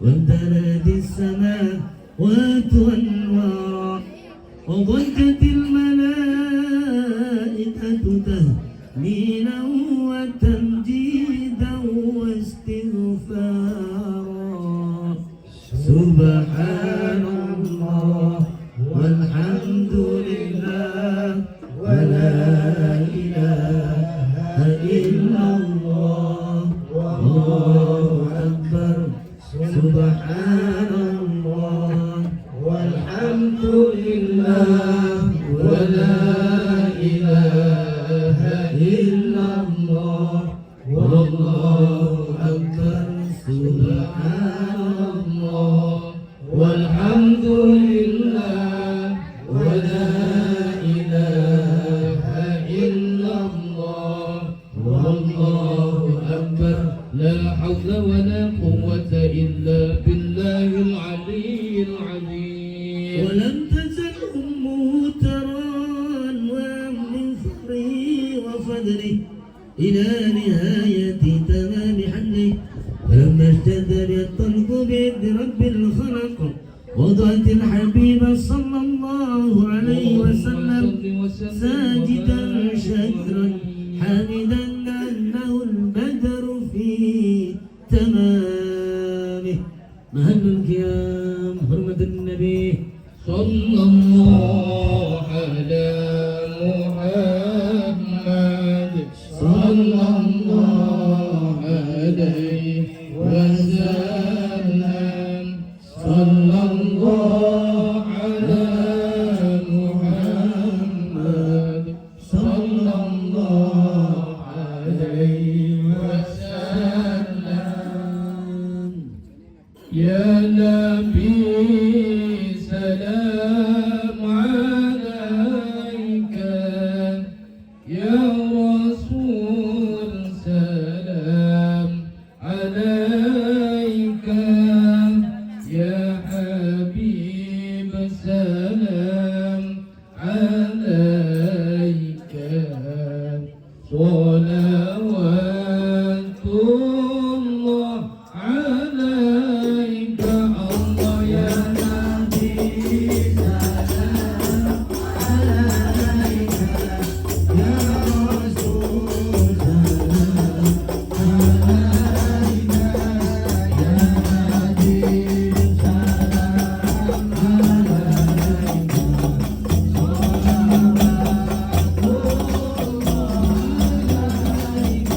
وامتلأت السماوات والأرض وضجت الملائكة تهليلا وتمجيدا واستغفارا سبحان الله والحمد لله ولا إله إلا الله والله أكبر سبحان الله والحمد لله ولا إله إلا الله والله أكبر سبحان الله والحمد لله ولا إله إلا الله والله أكبر لا حول ولا قوة إلا بالله العلي العظيم ولم تزل أمه ترى من فقره وفضله إلى نهاية تمام حمله فلما اشتد الطلق بيد رب الخلق وضعت الحبيب صلى الله عليه وسلم ساجدا شكرا حامدا أنه البدر في تمامه مهل القيام حرمة النبي صلى الله على محمد صلى الله عليه وسلم صلى الله على محمد صلى الله عليه وسلم يا نبي سلام عليك يا رسول سلام عليك يا حبيب سلام عليك صلوات الله عليك الله يا نبي سلام عليك يا رسول سلام عليك يا حبيب سلام عليك صلوات الله عليك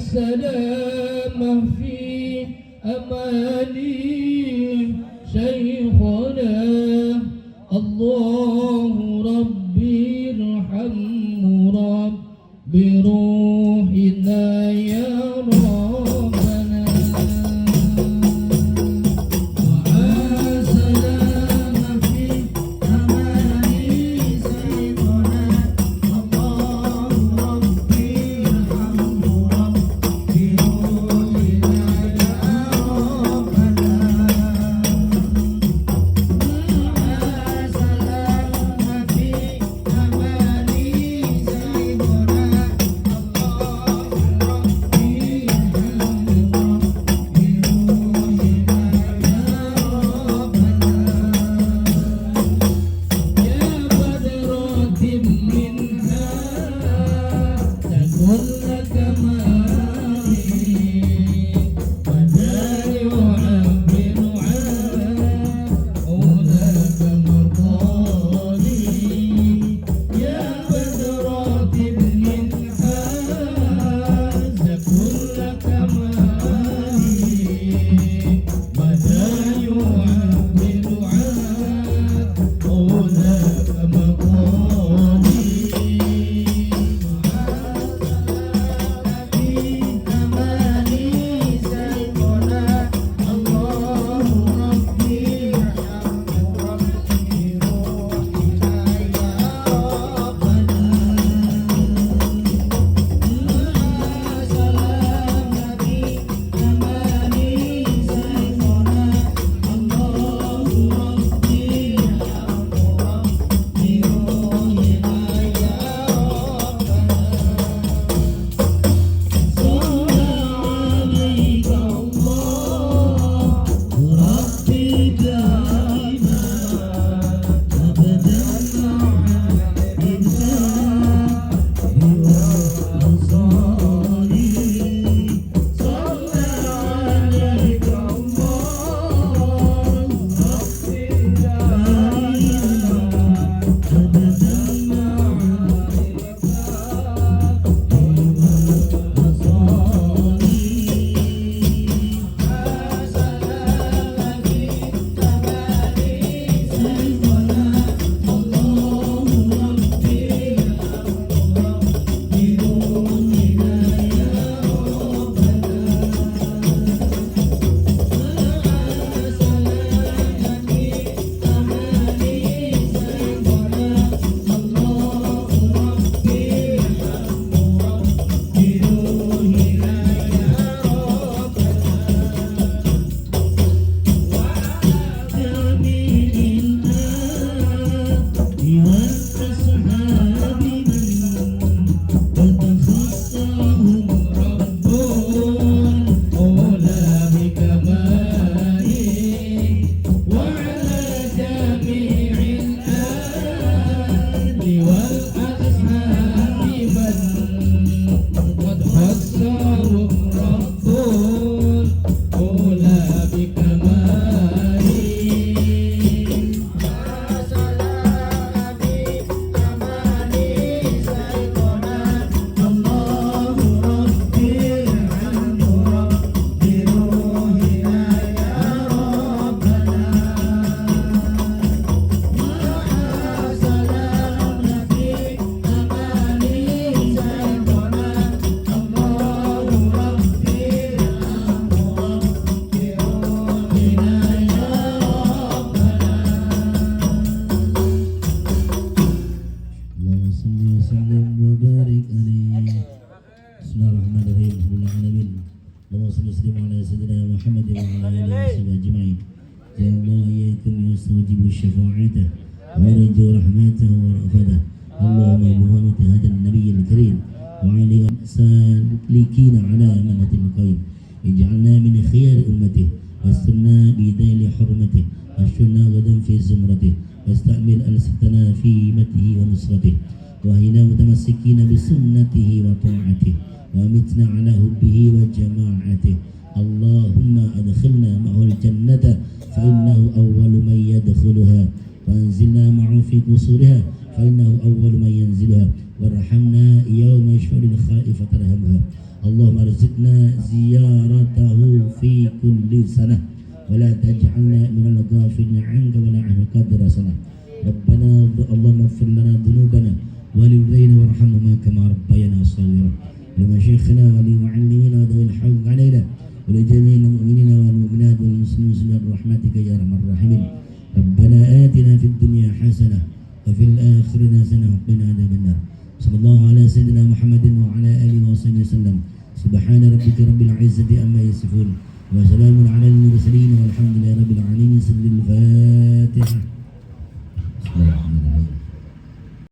السلامة في أمان الولي شيخنا الله ربي ارحمه رب بروحنا يا ربنا وسلام في أمان سيدنا الله ربي ارحمه رب بروحنا يا ربنا ونرجو رحمته ورأفته. اللهم بحرمة هذا النبي الكريم وعلى سالكين على منهج القيم اجعلنا من خيار أمته واسترنا بذيل حرمته واشفنا غدا في زمرته واستعمل ألسنتنا في مته ونصرته وهنا متمسكين بسنته وطاعته وامتنا على حبه وجماعته. اللهم أدخلنا معه الجنة فإنه أول من يدخلها وأنزلنا معه في قصورها فإنه أول من ينزلها وارحمنا يوم يشفع للخائف ترحمها. اللهم ارزقنا زيارته في كل سنة ولا تجعلنا من الغافلين عنك ولا عن قدر صلاة. ربنا اللهم اغفر لنا ذنوبنا ولوالدينا وارحمهما كما ربيانا صغيرا. لمشايخنا ولمعلمينا وذوي الحق علينا ولجميع المؤمنين والمؤمنات والمسلمين برحمتك يا ارحم الراحمين. ربنا آتنا في الدنيا حسنة وفي الآخرة حسنة وقنا عذاب النار. صلى الله على سيدنا محمد وعلى آله وصحبه وسلم. سبحان ربك رب العزة عما يصفون وسلام على المرسلين والحمد لله رب العالمين. سيد الفاتحة.